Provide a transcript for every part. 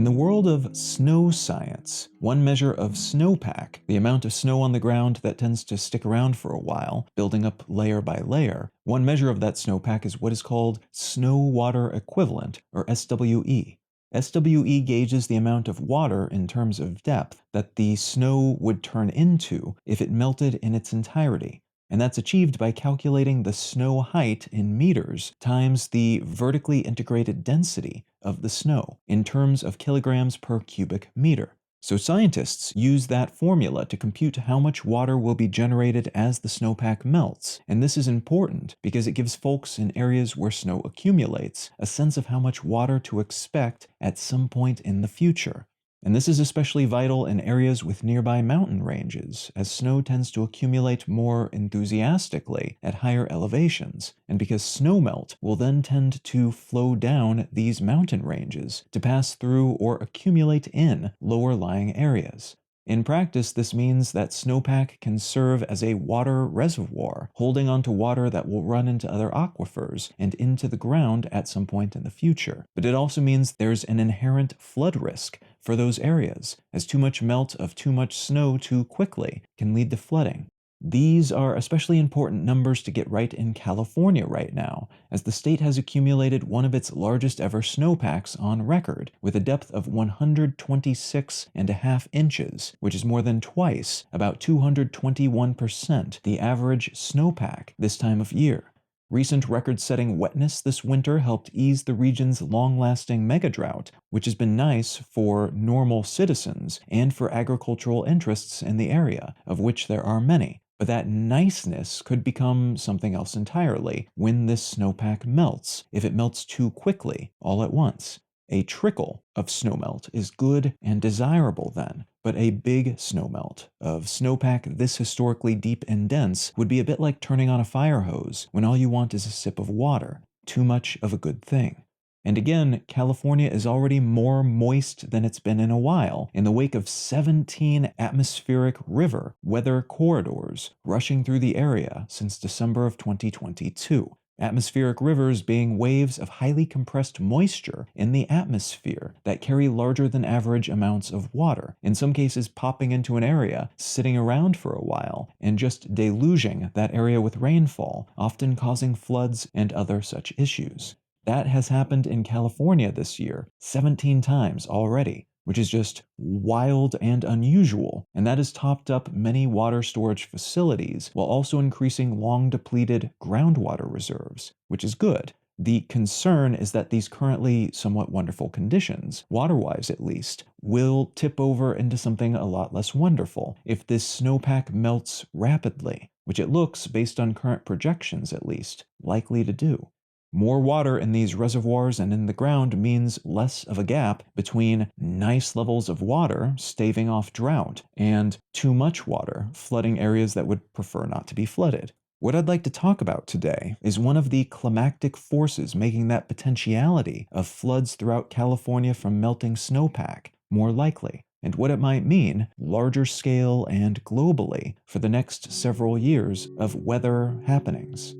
In the world of snow science, one measure of snowpack, the amount of snow on the ground that tends to stick around for a while, building up layer by layer, one measure of that snowpack is what is called snow water equivalent, or SWE. SWE gauges the amount of water in terms of depth that the snow would turn into if it melted in its entirety. And that's achieved by calculating the snow height in meters times the vertically integrated density of the snow in terms of kilograms per cubic meter. So scientists use that formula to compute how much water will be generated as the snowpack melts, and this is important because it gives folks in areas where snow accumulates a sense of how much water to expect at some point in the future. And this is especially vital in areas with nearby mountain ranges, as snow tends to accumulate more enthusiastically at higher elevations, and because snowmelt will then tend to flow down these mountain ranges to pass through or accumulate in lower-lying areas. In practice, this means that snowpack can serve as a water reservoir, holding onto water that will run into other aquifers and into the ground at some point in the future. But it also means there's an inherent flood risk for those areas, as too much melt of too much snow too quickly can lead to flooding. These are especially important numbers to get right in California right now, as the state has accumulated one of its largest ever snowpacks on record, with a depth of 126.5 inches, which is more than twice, about 221%, the average snowpack this time of year. Recent record-setting wetness this winter helped ease the region's long-lasting megadrought, which has been nice for normal citizens and for agricultural interests in the area, of which there are many. But that niceness could become something else entirely when this snowpack melts, if it melts too quickly all at once. A trickle of snowmelt is good and desirable then, but a big snowmelt of snowpack this historically deep and dense would be a bit like turning on a fire hose when all you want is a sip of water. Too much of a good thing. And again, California is already more moist than it's been in a while, in the wake of 17 atmospheric river weather corridors rushing through the area since December of 2022. Atmospheric rivers being waves of highly compressed moisture in the atmosphere that carry larger than average amounts of water, in some cases popping into an area, sitting around for a while, and just deluging that area with rainfall, often causing floods and other such issues. That has happened in California this year 17 times already, which is just wild and unusual, and that has topped up many water storage facilities while also increasing long-depleted groundwater reserves, which is good. The concern is that these currently somewhat wonderful conditions, water-wise at least, will tip over into something a lot less wonderful if this snowpack melts rapidly, which it looks, based on current projections at least, likely to do. More water in these reservoirs and in the ground means less of a gap between nice levels of water staving off drought and too much water flooding areas that would prefer not to be flooded. What I'd like to talk about today is one of the climactic forces making that potentiality of floods throughout California from melting snowpack more likely, and what it might mean, larger scale and globally, for the next several years of weather happenings.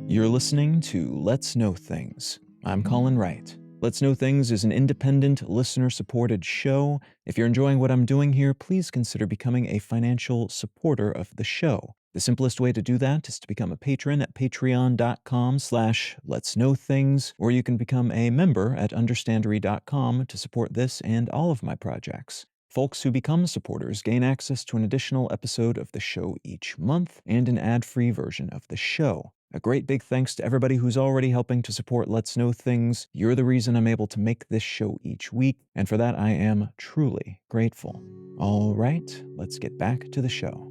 You're listening to Let's Know Things. I'm Colin Wright. Let's Know Things is an independent, listener-supported show. If you're enjoying what I'm doing here, please consider becoming a financial supporter of the show. The simplest way to do that is to become a patron at patreon.com/letsknowthings, or you can become a member at understandery.com to support this and all of my projects. Folks who become supporters gain access to an additional episode of the show each month and an ad-free version of the show. A great big thanks to everybody who's already helping to support Let's Know Things. You're the reason I'm able to make this show each week, and for that I am truly grateful. All right, let's get back to the show.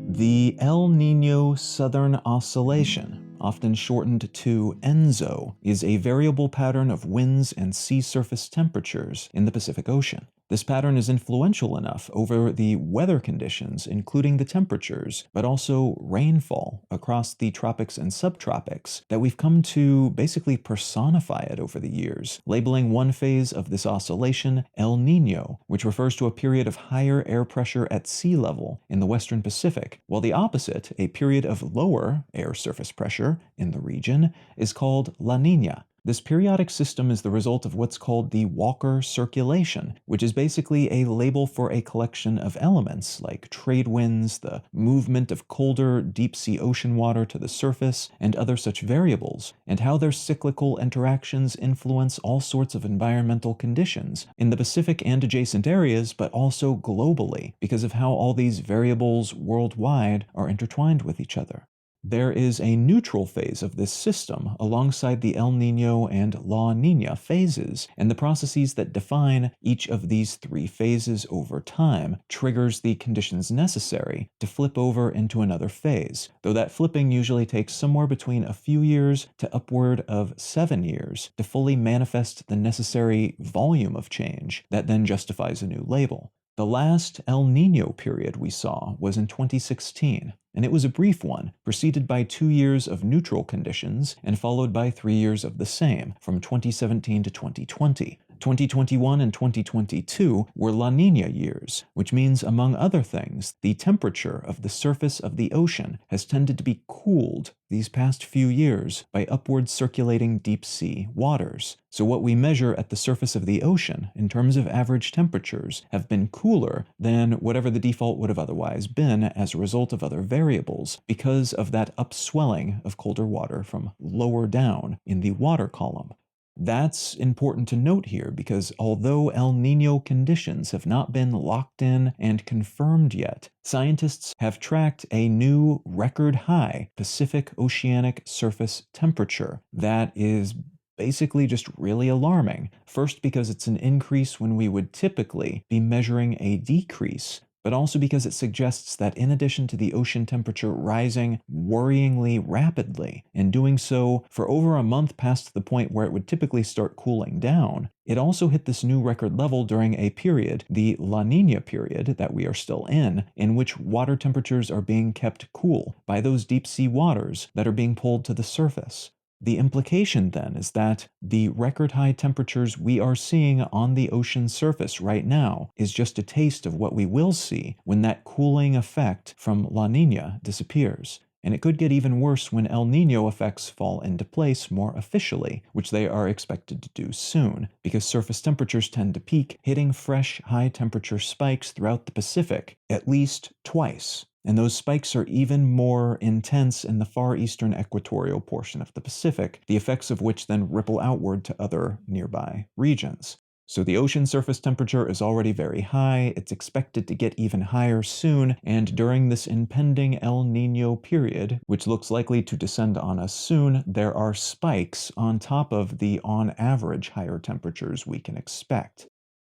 The El Niño Southern Oscillation, often shortened to ENSO, is a variable pattern of winds and sea surface temperatures in the Pacific Ocean. This pattern is influential enough over the weather conditions, including the temperatures, but also rainfall across the tropics and subtropics, that we've come to basically personify it over the years, labeling one phase of this oscillation El Niño, which refers to a period of higher air pressure at sea level in the western Pacific, while the opposite, a period of lower air surface pressure in the region, is called La Niña. This periodic system is the result of what's called the Walker circulation, which is basically a label for a collection of elements like trade winds, the movement of colder deep-sea ocean water to the surface, and other such variables, and how their cyclical interactions influence all sorts of environmental conditions in the Pacific and adjacent areas, but also globally, because of how all these variables worldwide are intertwined with each other. There is a neutral phase of this system alongside the El Niño and La Niña phases, and the processes that define each of these three phases over time triggers the conditions necessary to flip over into another phase, though that flipping usually takes somewhere between a few years to upward of 7 years to fully manifest the necessary volume of change that then justifies a new label. The last El Niño period we saw was in 2016, and it was a brief one, preceded by 2 years of neutral conditions and followed by 3 years of the same, from 2017 to 2020. 2021 and 2022 were La Niña years, which means, among other things, the temperature of the surface of the ocean has tended to be cooled these past few years by upward circulating deep-sea waters. So what we measure at the surface of the ocean in terms of average temperatures have been cooler than whatever the default would have otherwise been as a result of other variables, because of that upswelling of colder water from lower down in the water column. That's important to note here because although El Niño conditions have not been locked in and confirmed yet, scientists have tracked a new record-high Pacific oceanic surface temperature that is basically just really alarming. First, because it's an increase when we would typically be measuring a decrease, but also because it suggests that in addition to the ocean temperature rising worryingly rapidly, and doing so for over a month past the point where it would typically start cooling down, it also hit this new record level during a period, the La Niña period that we are still in which water temperatures are being kept cool by those deep-sea waters that are being pulled to the surface. The implication then is that the record high temperatures we are seeing on the ocean surface right now is just a taste of what we will see when that cooling effect from La Niña disappears. And it could get even worse when El Niño effects fall into place more officially, which they are expected to do soon, because surface temperatures tend to peak, hitting fresh high temperature spikes throughout the Pacific at least twice. And those spikes are even more intense in the far eastern equatorial portion of the Pacific, the effects of which then ripple outward to other nearby regions. So the ocean surface temperature is already very high, it's expected to get even higher soon, and during this impending El Niño period, which looks likely to descend on us soon, there are spikes on top of the on average higher temperatures we can expect.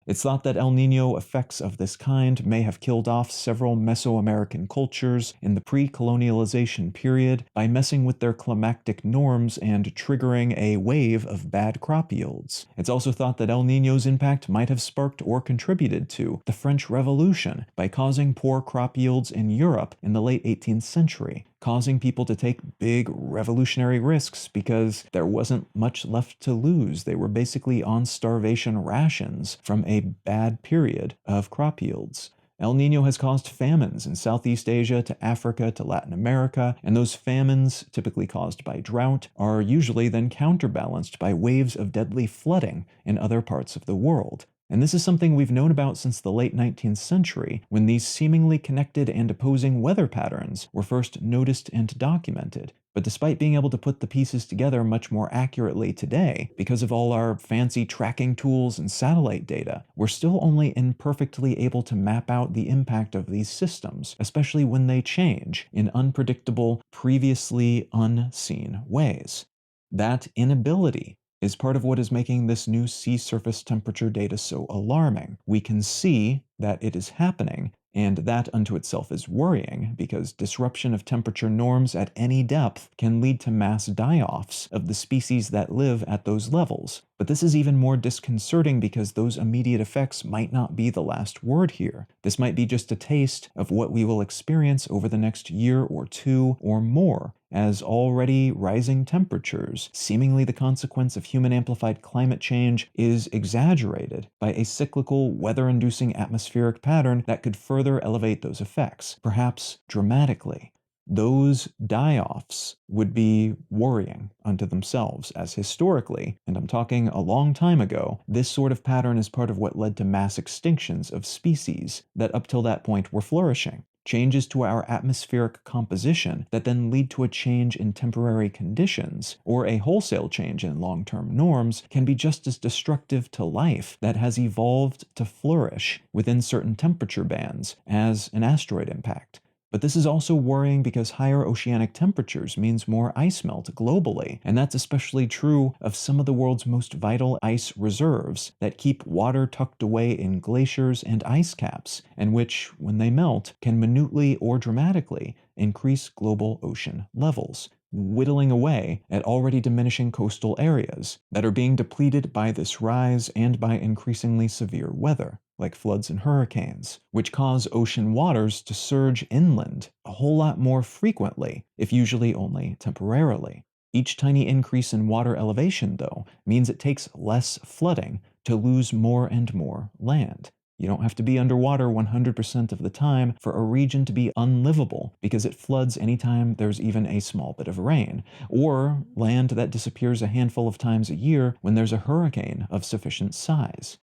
It's thought that El Niño effects of this kind may have killed off several Mesoamerican cultures in the pre-colonialization period by messing with their climactic norms and triggering a wave of bad crop yields. It's also thought that El Niño's impact might have sparked or contributed to the French Revolution by causing poor crop yields in Europe in the late 18th century, causing people to take big revolutionary risks because there wasn't much left to lose. They were basically on starvation rations from a bad period of crop yields. El Niño has caused famines in Southeast Asia to Africa to Latin America, and those famines, typically caused by drought, are usually then counterbalanced by waves of deadly flooding in other parts of the world. And this is something we've known about since the late 19th century, when these seemingly connected and opposing weather patterns were first noticed and documented. But despite being able to put the pieces together much more accurately today, because of all our fancy tracking tools and satellite data, we're still only imperfectly able to map out the impact of these systems, especially when they change in unpredictable, previously unseen ways. That inability is part of what is making this new sea surface temperature data so alarming. We can see that it is happening, and that unto itself is worrying because disruption of temperature norms at any depth can lead to mass die-offs of the species that live at those levels. But this is even more disconcerting because those immediate effects might not be the last word here. This might be just a taste of what we will experience over the next year or two or more, as already rising temperatures, seemingly the consequence of human-amplified climate change, is exaggerated by a cyclical, weather-inducing atmospheric pattern that could further elevate those effects, perhaps dramatically. Those die-offs would be worrying unto themselves, as historically, and I'm talking a long time ago, this sort of pattern is part of what led to mass extinctions of species that up till that point were flourishing. Changes to our atmospheric composition that then lead to a change in temporary conditions, or a wholesale change in long-term norms, can be just as destructive to life that has evolved to flourish within certain temperature bands as an asteroid impact. But this is also worrying because higher oceanic temperatures means more ice melt globally, and that's especially true of some of the world's most vital ice reserves that keep water tucked away in glaciers and ice caps, and which, when they melt, can minutely or dramatically increase global ocean levels, whittling away at already diminishing coastal areas that are being depleted by this rise and by increasingly severe weather, like floods and hurricanes, which cause ocean waters to surge inland a whole lot more frequently, if usually only temporarily. Each tiny increase in water elevation, though, means it takes less flooding to lose more and more land. You don't have to be underwater 100% of the time for a region to be unlivable because it floods anytime there's even a small bit of rain, or land that disappears a handful of times a year when there's a hurricane of sufficient size.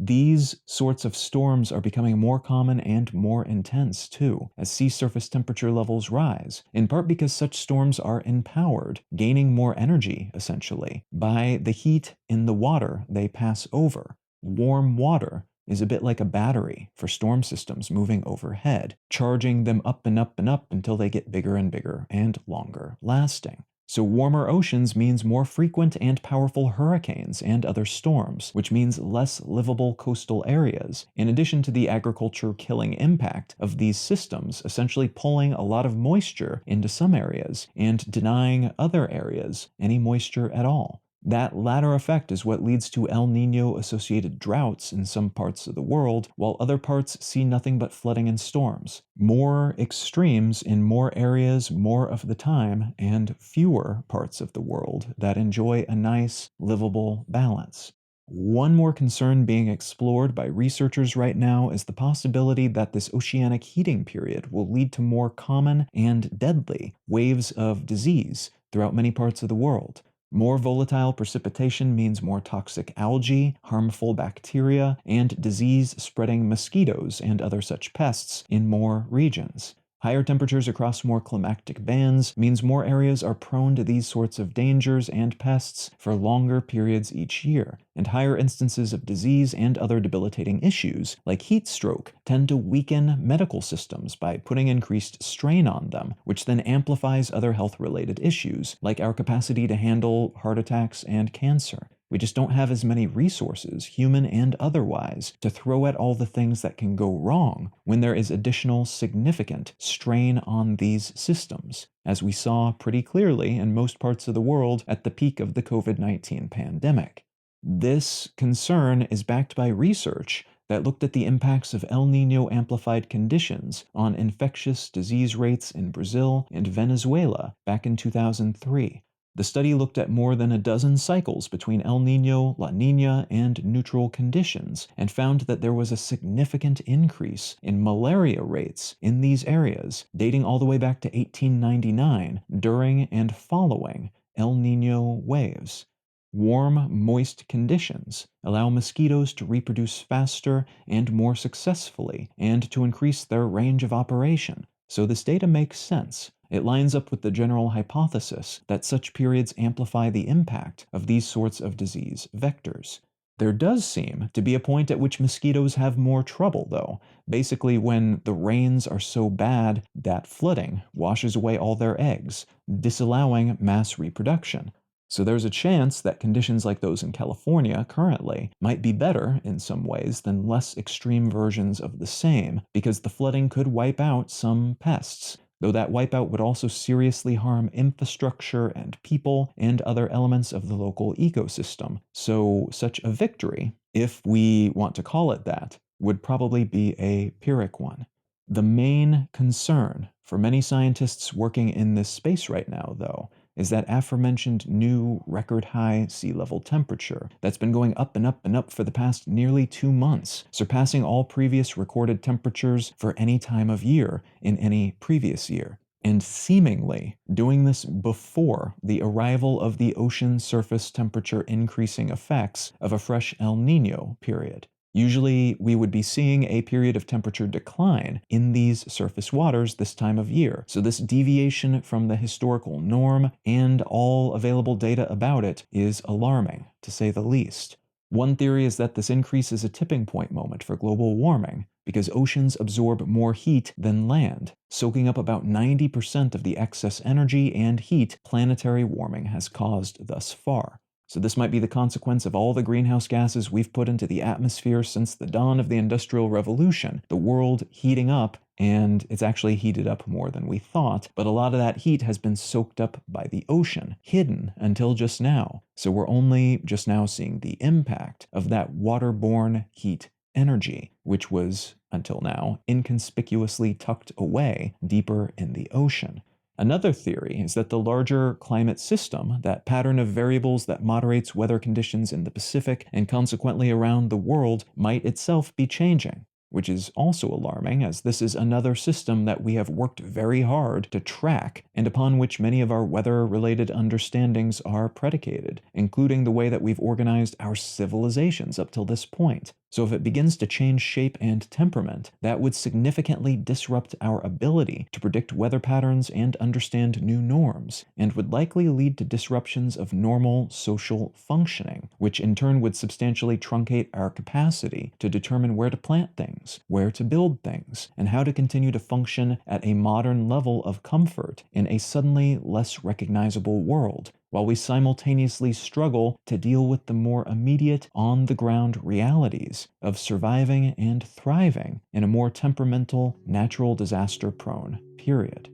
These sorts of storms are becoming more common and more intense, too, as sea surface temperature levels rise, in part because such storms are empowered, gaining more energy, essentially, by the heat in the water they pass over. Warm water is a bit like a battery for storm systems moving overhead, charging them up and up and up until they get bigger and bigger and longer lasting. So warmer oceans means more frequent and powerful hurricanes and other storms, which means less livable coastal areas, in addition to the agriculture-killing impact of these systems essentially pulling a lot of moisture into some areas and denying other areas any moisture at all. That latter effect is what leads to El Niño-associated droughts in some parts of the world, while other parts see nothing but flooding and storms. More extremes in more areas more of the time, and fewer parts of the world that enjoy a nice, livable balance. One more concern being explored by researchers right now is the possibility that this oceanic heating period will lead to more common and deadly waves of disease throughout many parts of the world. More volatile precipitation means more toxic algae, harmful bacteria, and disease-spreading mosquitoes and other such pests in more regions. Higher temperatures across more climactic bands means more areas are prone to these sorts of dangers and pests for longer periods each year, and higher instances of disease and other debilitating issues, like heat stroke, tend to weaken medical systems by putting increased strain on them, which then amplifies other health-related issues, like our capacity to handle heart attacks and cancer. We just don't have as many resources, human and otherwise, to throw at all the things that can go wrong when there is additional significant strain on these systems, as we saw pretty clearly in most parts of the world at the peak of the COVID-19 pandemic. This concern is backed by research that looked at the impacts of El Niño amplified conditions on infectious disease rates in Brazil and Venezuela back in 2003. The study looked at more than a dozen cycles between El Niño, La Niña, and neutral conditions, and found that there was a significant increase in malaria rates in these areas, dating all the way back to 1899, during and following El Niño waves. Warm, moist conditions allow mosquitoes to reproduce faster and more successfully, and to increase their range of operation. So this data makes sense. It lines up with the general hypothesis that such periods amplify the impact of these sorts of disease vectors. There does seem to be a point at which mosquitoes have more trouble, though, basically when the rains are so bad that flooding washes away all their eggs, disallowing mass reproduction. So there's a chance that conditions like those in California currently might be better in some ways than less extreme versions of the same, because the flooding could wipe out some pests, though that wipeout would also seriously harm infrastructure and people and other elements of the local ecosystem. So such a victory, if we want to call it that, would probably be a Pyrrhic one. The main concern for many scientists working in this space right now, though, is that aforementioned new record-high sea level temperature that's been going up and up and up for the past nearly 2 months, surpassing all previous recorded temperatures for any time of year in any previous year, and seemingly doing this before the arrival of the ocean surface temperature increasing effects of a fresh El Niño period. Usually, we would be seeing a period of temperature decline in these surface waters this time of year, so this deviation from the historical norm and all available data about it is alarming, to say the least. One theory is that this increase is a tipping point moment for global warming, because oceans absorb more heat than land, soaking up about 90% of the excess energy and heat planetary warming has caused thus far. So this might be the consequence of all the greenhouse gases we've put into the atmosphere since the dawn of the Industrial Revolution, the world heating up, and it's actually heated up more than we thought, but a lot of that heat has been soaked up by the ocean, hidden until just now. So we're only just now seeing the impact of that waterborne heat energy, which was, until now, inconspicuously tucked away deeper in the ocean. Another theory is that the larger climate system, that pattern of variables that moderates weather conditions in the Pacific and consequently around the world, might itself be changing, which is also alarming, as this is another system that we have worked very hard to track and upon which many of our weather-related understandings are predicated, including the way that we've organized our civilizations up till this point. So if it begins to change shape and temperament, that would significantly disrupt our ability to predict weather patterns and understand new norms, and would likely lead to disruptions of normal social functioning, which in turn would substantially truncate our capacity to determine where to plant things, where to build things, and how to continue to function at a modern level of comfort in a suddenly less recognizable world, while we simultaneously struggle to deal with the more immediate, on-the-ground realities of surviving and thriving in a more temperamental, natural disaster-prone period.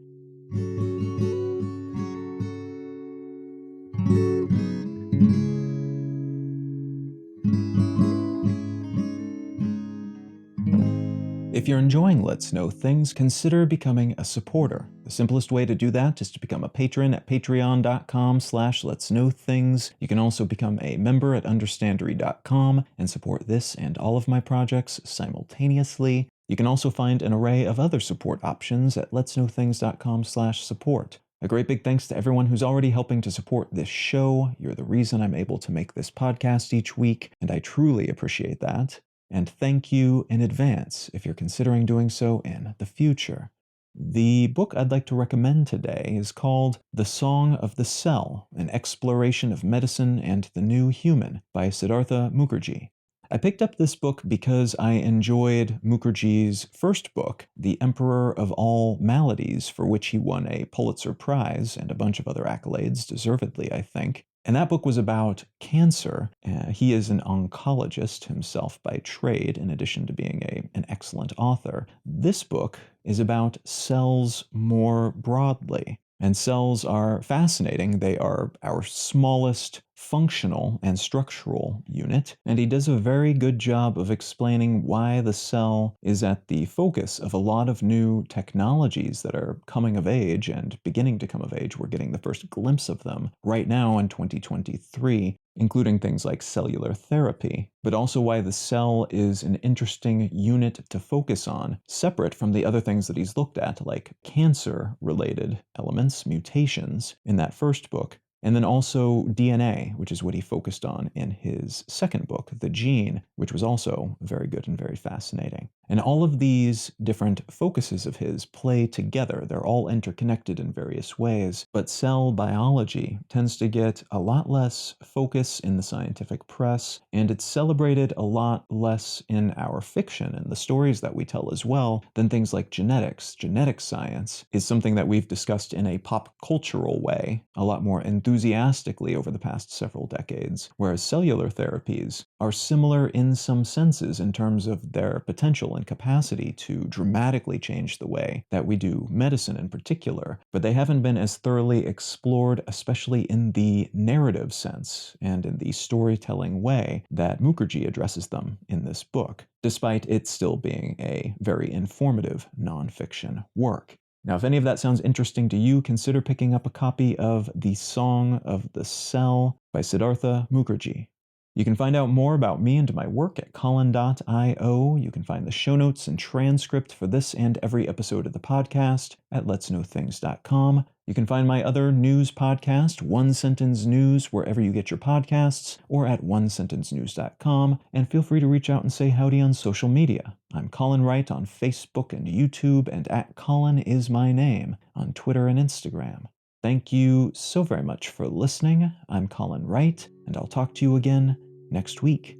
If you're enjoying Let's Know Things, consider becoming a supporter. The simplest way to do that is to become a patron at patreon.com/letsknowthings. You can also become a member at understandery.com and support this and all of my projects simultaneously. You can also find an array of other support options at letsknowthings.com/support. A great big thanks to everyone who's already helping to support this show. You're the reason I'm able to make this podcast each week, and I truly appreciate that. And thank you in advance if you're considering doing so in the future. The book I'd like to recommend today is called The Song of the Cell, An Exploration of Medicine and the New Human by Siddhartha Mukherjee. I picked up this book because I enjoyed Mukherjee's first book, The Emperor of All Maladies, for which he won a Pulitzer Prize and a bunch of other accolades, deservedly, I think. And that book was about cancer. He is an oncologist himself by trade, in addition to being an excellent author. This book is about cells more broadly. And cells are fascinating. They are our smallest functional and structural unit, and he does a very good job of explaining why the cell is at the focus of a lot of new technologies that are coming of age and beginning to come of age. We're getting the first glimpse of them right now in 2023, including things like cellular therapy, but also why the cell is an interesting unit to focus on, separate from the other things that he's looked at, like cancer-related elements, mutations, in that first book, and then also DNA, which is what he focused on in his second book, The Gene, which was also very good and very fascinating. And all of these different focuses of his play together. They're all interconnected in various ways, but cell biology tends to get a lot less focus in the scientific press, and it's celebrated a lot less in our fiction and the stories that we tell as well than things like genetics. Genetic science is something that we've discussed in a pop cultural way, a lot more in enthusiastically over the past several decades, whereas cellular therapies are similar in some senses in terms of their potential and capacity to dramatically change the way that we do medicine in particular, but they haven't been as thoroughly explored, especially in the narrative sense and in the storytelling way that Mukherjee addresses them in this book, despite it still being a very informative nonfiction work. Now, if any of that sounds interesting to you, consider picking up a copy of The Song of the Cell by Siddhartha Mukherjee. You can find out more about me and my work at colin.io. You can find the show notes and transcript for this and every episode of the podcast at letsknowthings.com. You can find my other news podcast, One Sentence News, wherever you get your podcasts, or at onesentencenews.com, and feel free to reach out and say howdy on social media. I'm Colin Wright on Facebook and YouTube, and at Colin is my name on Twitter and Instagram. Thank you so very much for listening. I'm Colin Wright, and I'll talk to you again next week.